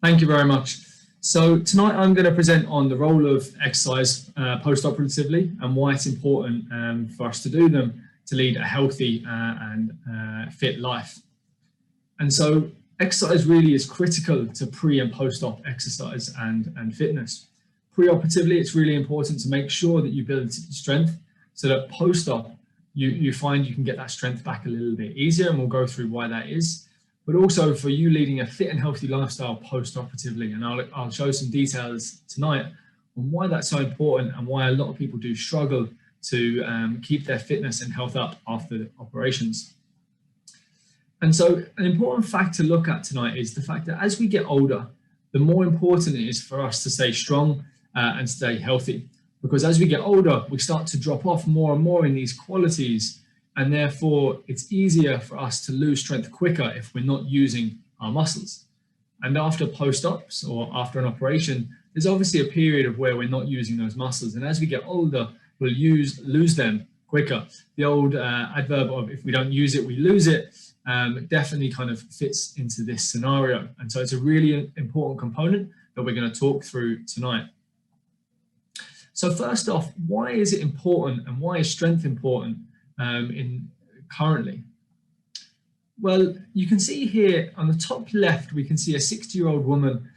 Thank you very much. So tonight I'm going to present on the role of exercise post-operatively and why it's important for us to do them to lead a healthy and fit life. And so exercise really is critical to pre and post-op exercise and fitness. Pre-operatively, it's really important to make sure that you build strength so that post-op you find you can get that strength back a little bit easier, and we'll go through why that is. But also for you leading a fit and healthy lifestyle post-operatively. And I'll show some details tonight on why that's so important and why a lot of people do struggle to keep their fitness and health up after operations. And so an important fact to look at tonight is the fact that as we get older, the more important it is for us to stay strong and stay healthy. Because as we get older, we start to drop off more and more in these qualities, and therefore it's easier for us to lose strength quicker if we're not using our muscles. And after post-ops or after an operation, there's obviously a period of where we're not using those muscles. And as we get older, we'll lose them quicker. The old adverb of if we don't use it, we lose it, definitely kind of fits into this scenario. And so it's a really important component that we're going to talk through tonight. So first off, why is it important and why is strength important currently? Well, you can see here on the top left, we can see a 60-year-old woman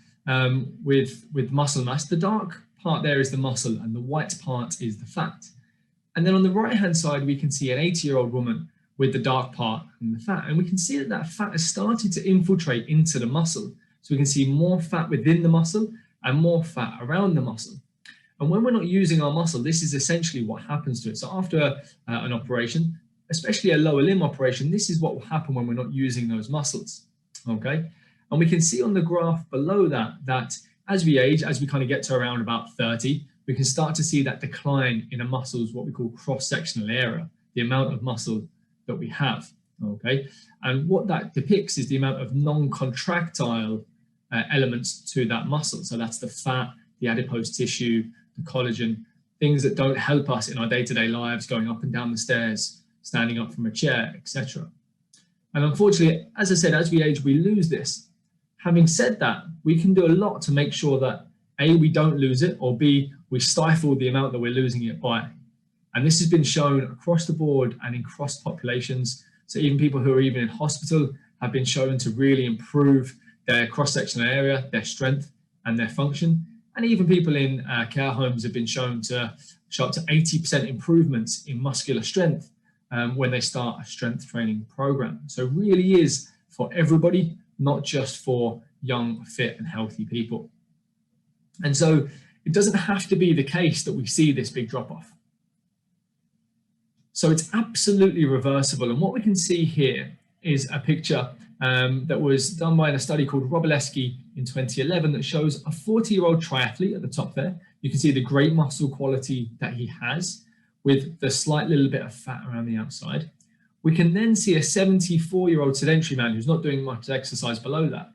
with muscle mass. The dark part there is the muscle and the white part is the fat. And then on the right-hand side, we can see an 80-year-old woman with the dark part and the fat. And we can see that that fat has started to infiltrate into the muscle. So we can see more fat within the muscle and more fat around the muscle. And when we're not using our muscle, this is essentially what happens to it. So after an operation, especially a lower limb operation, this is what will happen when we're not using those muscles, okay? And we can see on the graph below that as we age, as we kind of get to around about 30, we can start to see that decline in a muscle's what we call cross-sectional area, the amount of muscle that we have, okay? And what that depicts is the amount of non-contractile elements to that muscle. So that's the fat, the adipose tissue, the collagen, things that don't help us in our day-to-day lives, going up and down the stairs, standing up from a chair, etc. And unfortunately, as I said, as we age, we lose this. Having said that, we can do a lot to make sure that A, we don't lose it, or B, we stifle the amount that we're losing it by. And this has been shown across the board and in cross populations. So even people who are even in hospital have been shown to really improve their cross-sectional area, their strength and their function. And even people in care homes have been shown to show up to 80% improvements in muscular strength when they start a strength training program. So it really is for everybody, not just for young, fit and healthy people. And so it doesn't have to be the case that we see this big drop off. So it's absolutely reversible. And what we can see here is a picture that was done by a study called Robileski in 2011 that shows a 40-year-old triathlete at the top there. You can see the great muscle quality that he has with the slight little bit of fat around the outside. We can then see a 74-year-old sedentary man who's not doing much exercise below that.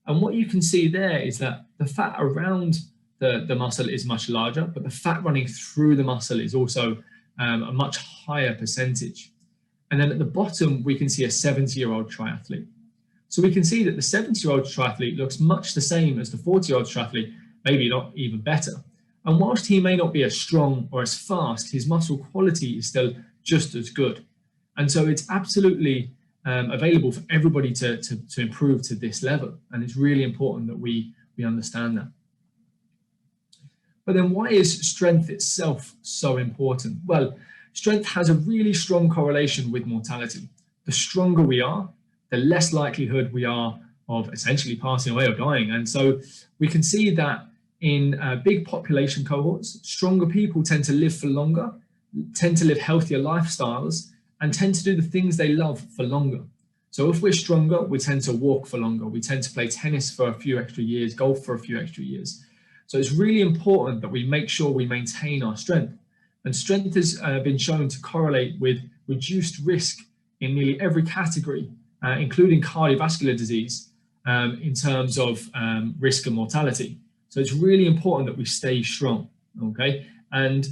And what you can see there is that the fat around the muscle is much larger, but the fat running through the muscle is also a much higher percentage. And then at the bottom, we can see a 70-year-old triathlete. So we can see that the 70-year-old triathlete looks much the same as the 40-year-old triathlete, maybe not even better. And whilst he may not be as strong or as fast, his muscle quality is still just as good. And so it's absolutely available for everybody to improve to this level. And it's really important that we understand that. But then why is strength itself so important? Well, strength has a really strong correlation with mortality. The stronger we are, the less likelihood we are of essentially passing away or dying. And so we can see that in big population cohorts, stronger people tend to live for longer, tend to live healthier lifestyles, and tend to do the things they love for longer. So if we're stronger, we tend to walk for longer. We tend to play tennis for a few extra years, golf for a few extra years. So it's really important that we make sure we maintain our strength. And strength has been shown to correlate with reduced risk in nearly every category, including cardiovascular disease, in terms of risk and mortality. So it's really important that we stay strong, okay? And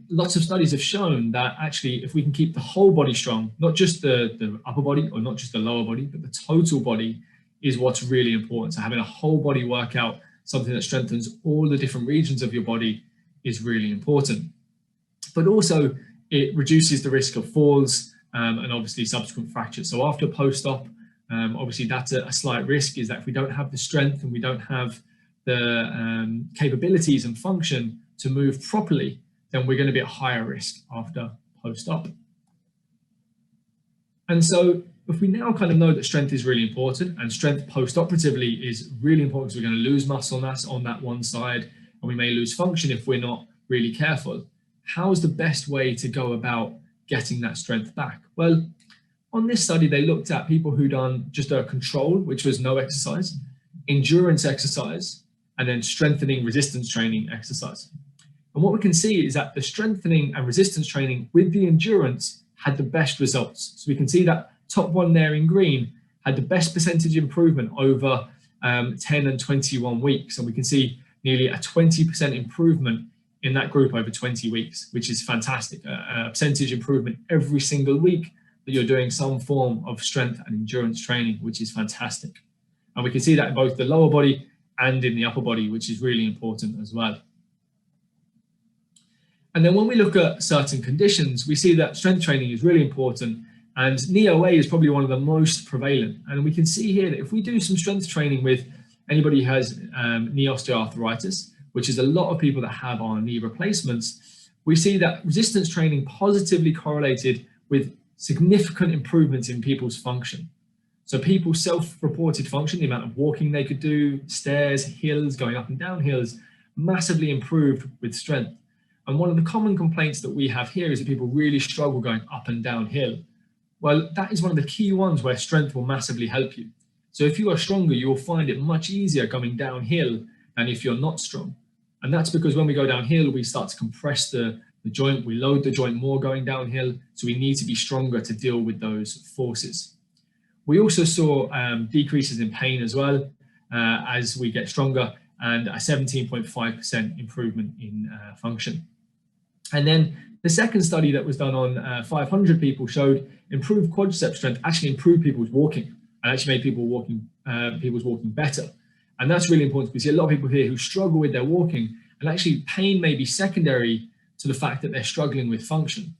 lots of studies have shown that actually if we can keep the whole body strong, not just the upper body or not just the lower body, but the total body, is what's really important. So having a whole body workout, something that strengthens all the different regions of your body, is really important. But also it reduces the risk of falls and obviously subsequent fractures. So after post-op, obviously that's a slight risk, is that if we don't have the strength and we don't have the capabilities and function to move properly, then we're going to be at higher risk after post-op. And so if we now kind of know that strength is really important, and strength post-operatively is really important, because we're going to lose muscle mass on that one side, and we may lose function if we're not really careful, how is the best way to go about getting that strength back? Well, on this study, they looked at people who'd done just a control, which was no exercise, endurance exercise, and then strengthening resistance training exercise. And what we can see is that the strengthening and resistance training with the endurance had the best results. So we can see that top one there in green had the best percentage improvement over 10 and 21 weeks. And we can see nearly a 20% improvement in that group over 20 weeks, which is fantastic. A percentage improvement every single week that you're doing some form of strength and endurance training, which is fantastic. And we can see that in both the lower body and in the upper body, which is really important as well. And then when we look at certain conditions, we see that strength training is really important, and knee OA is probably one of the most prevalent. And we can see here that if we do some strength training with anybody who has knee osteoarthritis, which is a lot of people that have our knee replacements, we see that resistance training positively correlated with significant improvements in people's function. So people's self-reported function, the amount of walking they could do, stairs, hills, going up and down hills, massively improved with strength. And one of the common complaints that we have here is that people really struggle going up and down hill. Well, that is one of the key ones where strength will massively help you. So if you are stronger, you will find it much easier going downhill than if you're not strong. And that's because when we go downhill, we start to compress the joint, we load the joint more going downhill. So we need to be stronger to deal with those forces. We also saw decreases in pain as well as we get stronger, and a 17.5% improvement in function. And then the second study that was done on 500 people showed improved quadricep strength actually improved people's walking, and actually made people's walking better. And that's really important. We see a lot of people here who struggle with their walking, and actually pain may be secondary to the fact that they're struggling with function.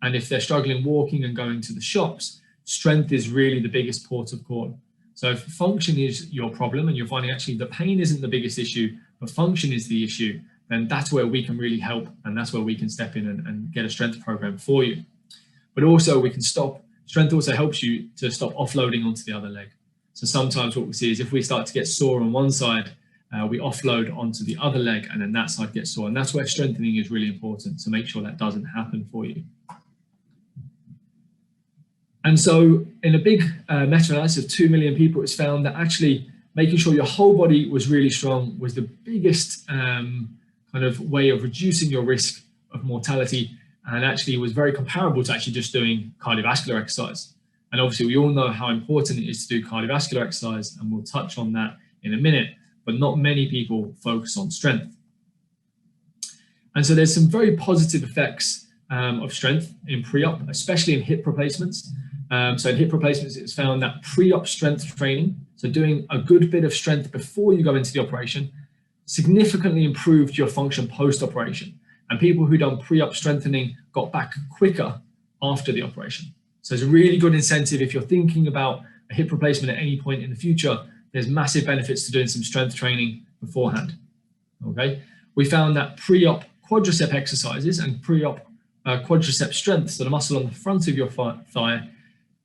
And if they're struggling walking and going to the shops, strength is really the biggest port of call. So if function is your problem and you're finding actually the pain isn't the biggest issue, but function is the issue, then that's where we can really help, and that's where we can step in and get a strength program for you. But also we can stop, strength also helps you to stop offloading onto the other leg. So sometimes what we see is if we start to get sore on one side, we offload onto the other leg, and then that side gets sore. And that's where strengthening is really important, to make sure that doesn't happen for you. And so in a big meta-analysis of 2 million people, it's found that actually making sure your whole body was really strong was the biggest kind of way of reducing your risk of mortality, and actually was very comparable to actually just doing cardiovascular exercise. And obviously we all know how important it is to do cardiovascular exercise, and we'll touch on that in a minute, but not many people focus on strength. And so there's some very positive effects of strength in pre-op, especially in hip replacements. So in hip replacements, it's found that pre-op strength training, so doing a good bit of strength before you go into the operation, significantly improved your function post-operation. And people who done pre-op strengthening got back quicker after the operation. So it's a really good incentive if you're thinking about a hip replacement at any point in the future. There's massive benefits to doing some strength training beforehand. Okay, we found that pre-op quadricep exercises and pre-op quadricep strength, so the muscle on the front of your thigh,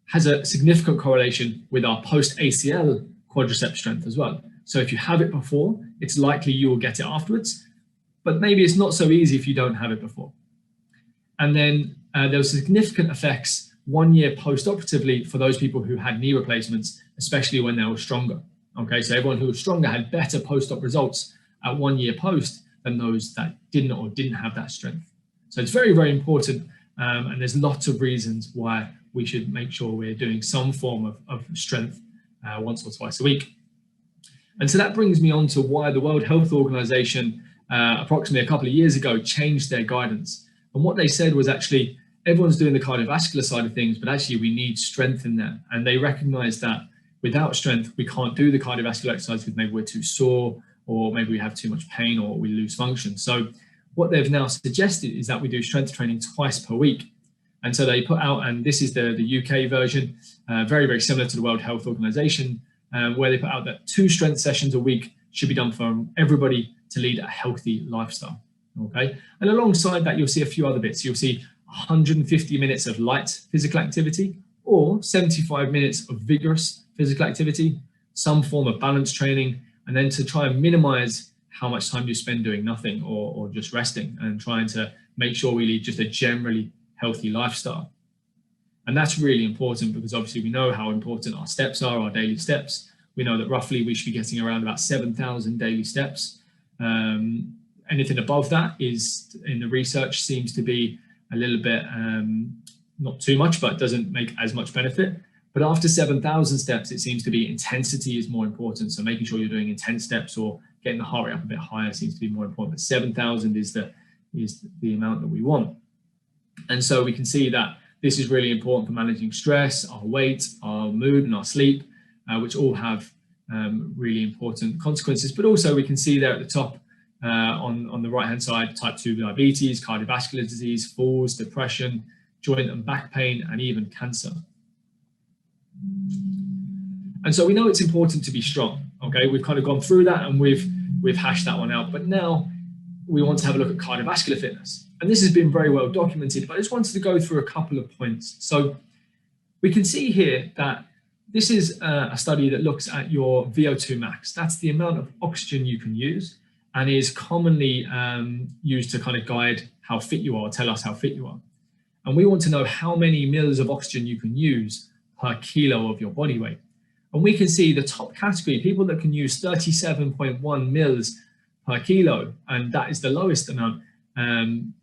has a significant correlation with our post-ACL quadricep strength as well. So if you have it before, it's likely you will get it afterwards, but maybe it's not so easy if you don't have it before. And then there were significant effects 1 year post-operatively for those people who had knee replacements, especially when they were stronger. Okay, so everyone who was stronger had better post-op results at 1 year post than those that didn't have that strength. So it's very, very important, and there's lots of reasons why we should make sure we're doing some form of strength once or twice a week. And so that brings me on to why the World Health Organization approximately a couple of years ago changed their guidance. And what they said was actually everyone's doing the cardiovascular side of things, but actually we need strength in there. And they recognized that without strength, we can't do the cardiovascular exercise because maybe we're too sore, or maybe we have too much pain, or we lose function. So what they've now suggested is that we do strength training twice per week. And so they put out, and this is the UK version, very, very similar to the World Health Organization, where they put out that 2 strength sessions a week should be done for everybody to lead a healthy lifestyle. Okay, and alongside that, you'll see a few other bits. You'll see 150 minutes of light physical activity, or 75 minutes of vigorous physical activity, some form of balance training, and then to try and minimize how much time you spend doing nothing or just resting, and trying to make sure we lead just a generally healthy lifestyle. And that's really important, because obviously we know how important our steps are, our daily steps. We know that roughly we should be getting around about 7,000 daily steps. Anything above that is, in the research, seems to be a little bit, not too much, but doesn't make as much benefit. But after 7,000 steps, it seems to be intensity is more important. So making sure you're doing intense steps or getting the heart rate up a bit higher seems to be more important. But 7,000 is the amount that we want. And so we can see that this is really important for managing stress, our weight, our mood, and our sleep, which all have really important consequences. But also we can see there at the top on the right-hand side, type 2 diabetes, cardiovascular disease, falls, depression, joint and back pain, and even cancer. And so we know it's important to be strong. Okay, we've kind of gone through that, and we've hashed that one out. But now we want to have a look at cardiovascular fitness. And this has been very well documented, but I just wanted to go through a couple of points. So we can see here that this is a study that looks at your VO2 max. That's the amount of oxygen you can use, and is commonly used to kind of guide how fit you are, tell us how fit you are. And we want to know how many mils of oxygen you can use per kilo of your body weight. And we can see the top category, people that can use 37.1 mils per kilo, and that is the lowest amount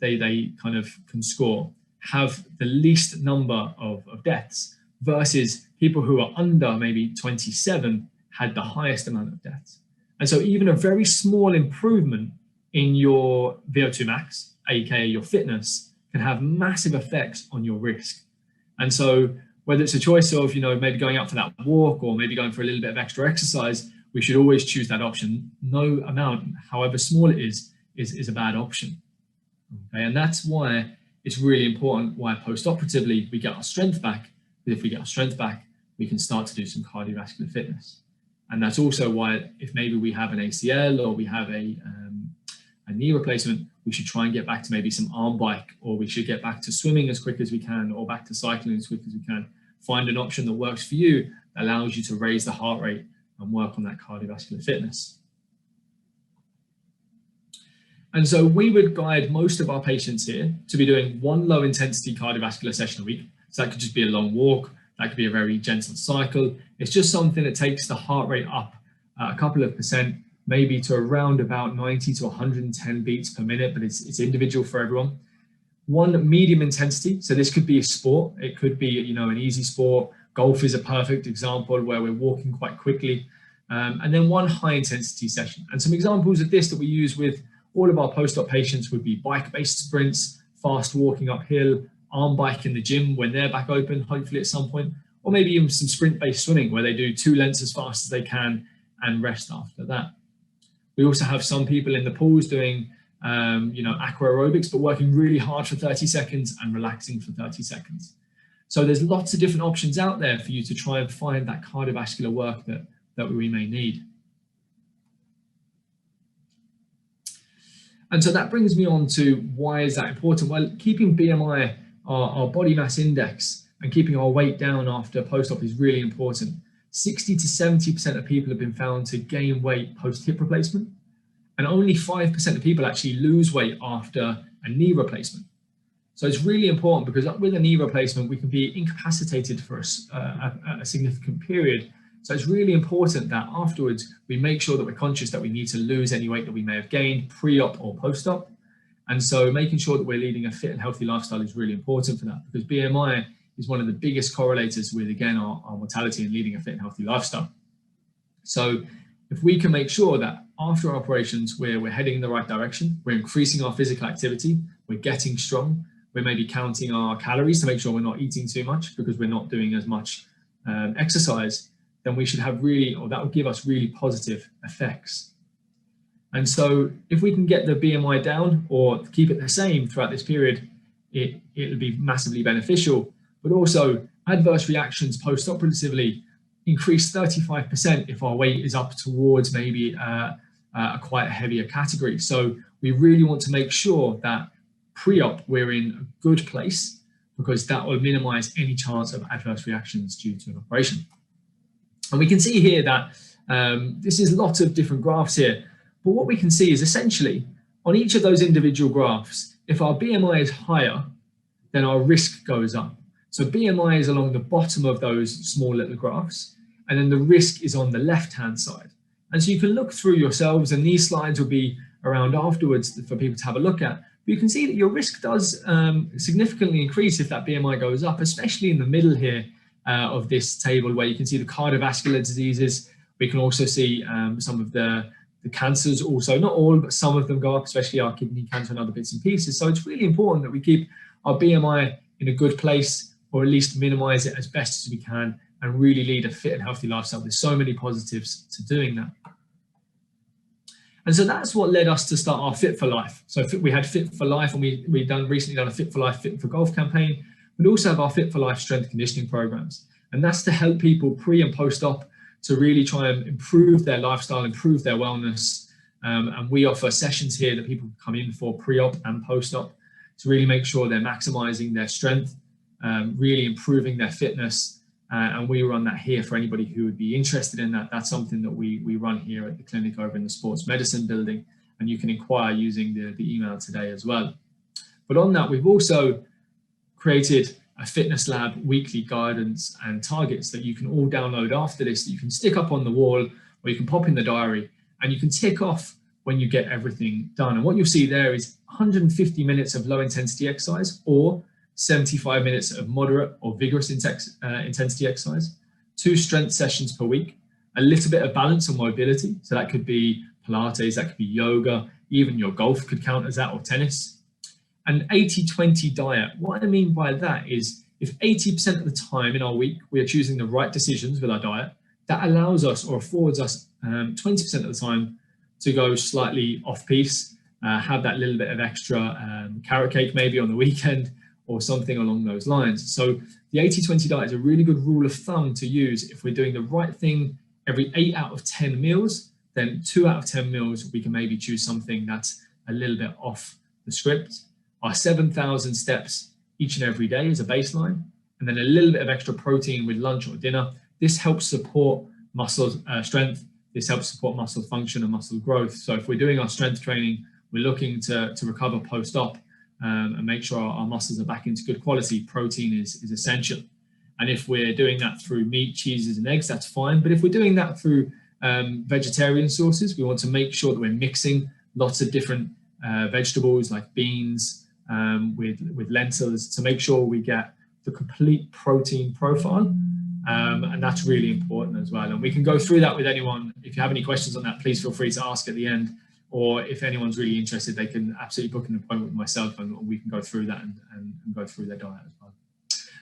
they kind of can score, have the least number of deaths, versus people who are under maybe 27 had the highest amount of deaths. And so even a very small improvement in your VO2 max, aka your fitness, can have massive effects on your risk. And so whether it's a choice of, maybe going out for that walk, or maybe going for a little bit of extra exercise, we should always choose that option. No amount, however small it is a bad option. Okay, and that's why it's really important why post-operatively we get our strength back. But if we get our strength back, we can start to do some cardiovascular fitness. And that's also why, if maybe we have an ACL or we have a knee replacement, we should try and get back to maybe some arm bike, or we should get back to swimming as quick as we can, or back to cycling as quick as we can. Find an option that works for you, that allows you to raise the heart rate and work on that cardiovascular fitness. And so we would guide most of our patients here to be doing one low intensity cardiovascular session a week. So that could just be a long walk, that could be a very gentle cycle. It's just something that takes the heart rate up a couple of percent, maybe to around about 90 to 110 beats per minute, but it's individual for everyone. One medium intensity, so this could be a sport, it could be an easy sport. Golf is a perfect example where we're walking quite quickly. And then one high intensity session. And some examples of this that we use with all of our post-op patients would be bike-based sprints, fast walking uphill, arm bike in the gym when they're back open, hopefully at some point, or maybe even some sprint-based swimming where they do 2 lengths as fast as they can and rest after that. We also have some people in the pools doing, aqua aerobics, but working really hard for 30 seconds and relaxing for 30 seconds. So there's lots of different options out there for you to try and find that cardiovascular work that we may need. And so that brings me on to why is that important? Well, keeping BMI, our body mass index, and keeping our weight down after post-op is really important. 60 to 70% of people have been found to gain weight post-hip replacement, and only 5% of people actually lose weight after a knee replacement. So it's really important, because with a knee replacement, we can be incapacitated for a significant period. So it's really important that afterwards we make sure that we're conscious that we need to lose any weight that we may have gained pre-op or post-op. And so making sure that we're leading a fit and healthy lifestyle is really important for that, because BMI is one of the biggest correlators with, again, our mortality and leading a fit and healthy lifestyle. So if we can make sure that after operations we're heading in the right direction, we're increasing our physical activity, we're getting strong, we're maybe counting our calories to make sure we're not eating too much because we're not doing as much exercise, then we should have really, or that will give us really positive effects. And so if we can get the BMI down or keep it the same throughout this period, it'll be massively beneficial. But also adverse reactions post-operatively increase 35% if our weight is up towards maybe a quite heavier category. So we really want to make sure that pre-op we're in a good place, because that will minimize any chance of adverse reactions due to an operation. And we can see here that this is lots of different graphs here, but what we can see is essentially on each of those individual graphs, if our BMI is higher, then our risk goes up. So BMI is along the bottom of those small little graphs, and then the risk is on the left-hand side. And so you can look through yourselves, and these slides will be around afterwards for people to have a look at. But you can see that your risk does significantly increase if that BMI goes up, especially in the middle here of this table, where you can see the cardiovascular diseases. We can also see some of the cancers also, not all, but some of them go up, especially our kidney cancer and other bits and pieces. So it's really important that we keep our BMI in a good place, or at least minimize it as best as we can, and really lead a fit and healthy lifestyle. There's so many positives to doing that. And so that's what led us to start our Fit for Life. So we had Fit for Life, and we've recently done a Fit for Life, Fit for Golf campaign. We also have our Fit for Life strength conditioning programs. And that's to help people pre and post-op to really try and improve their lifestyle, improve their wellness. And we offer sessions here that people come in for pre-op and post-op to really make sure they're maximizing their strength, really improving their fitness. And we run that here for anybody who would be interested in that. That's something that we run here at the clinic over in the sports medicine building, and you can inquire using the email today as well. But on that, we've also created a fitness lab weekly guidance and targets that you can all download after this, that you can stick up on the wall, or you can pop in the diary, and you can tick off when you get everything done. And what you'll see there is 150 minutes of low intensity exercise, or 75 minutes of moderate or vigorous intensity exercise, 2 strength sessions per week, a little bit of balance and mobility. So that could be Pilates, that could be yoga, even your golf could count as that, or tennis. An 80-20 diet. What I mean by that is if 80% of the time in our week we are choosing the right decisions with our diet, that allows us or affords us 20% of the time to go slightly off piece, have that little bit of extra carrot cake maybe on the weekend, or something along those lines. So the 80-20 diet is a really good rule of thumb to use. If we're doing the right thing every 8 out of 10 meals, then 2 out of 10 meals, we can maybe choose something that's a little bit off the script. Our 7,000 steps each and every day is a baseline, and then a little bit of extra protein with lunch or dinner. This helps support muscle strength. This helps support muscle function and muscle growth. So if we're doing our strength training, we're looking to recover post-op, and make sure our muscles are back into good quality, protein is essential. And if we're doing that through meat, cheeses, and eggs, that's fine. But if we're doing that through vegetarian sources, we want to make sure that we're mixing lots of different vegetables like beans with lentils to make sure we get the complete protein profile. And that's really important as well. And we can go through that with anyone. If you have any questions on that, please feel free to ask at the end. Or if anyone's really interested, they can absolutely book an appointment with myself, and we can go through that and go through their diet as well.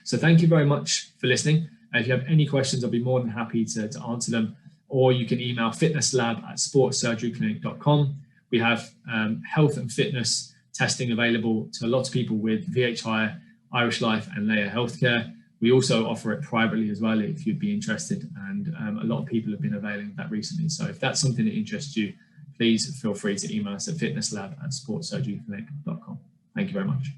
So thank you very much for listening. If you have any questions, I'll be more than happy to answer them. Or you can email fitnesslab@sportssurgeryclinic.com. We have health and fitness testing available to lots of people with VHI, Irish Life, and Leia Healthcare. We also offer it privately as well if you'd be interested, and a lot of people have been availing of that recently. So if that's something that interests you, please feel free to email us at fitnesslab@sportssurgeryclinic.com. Thank you very much.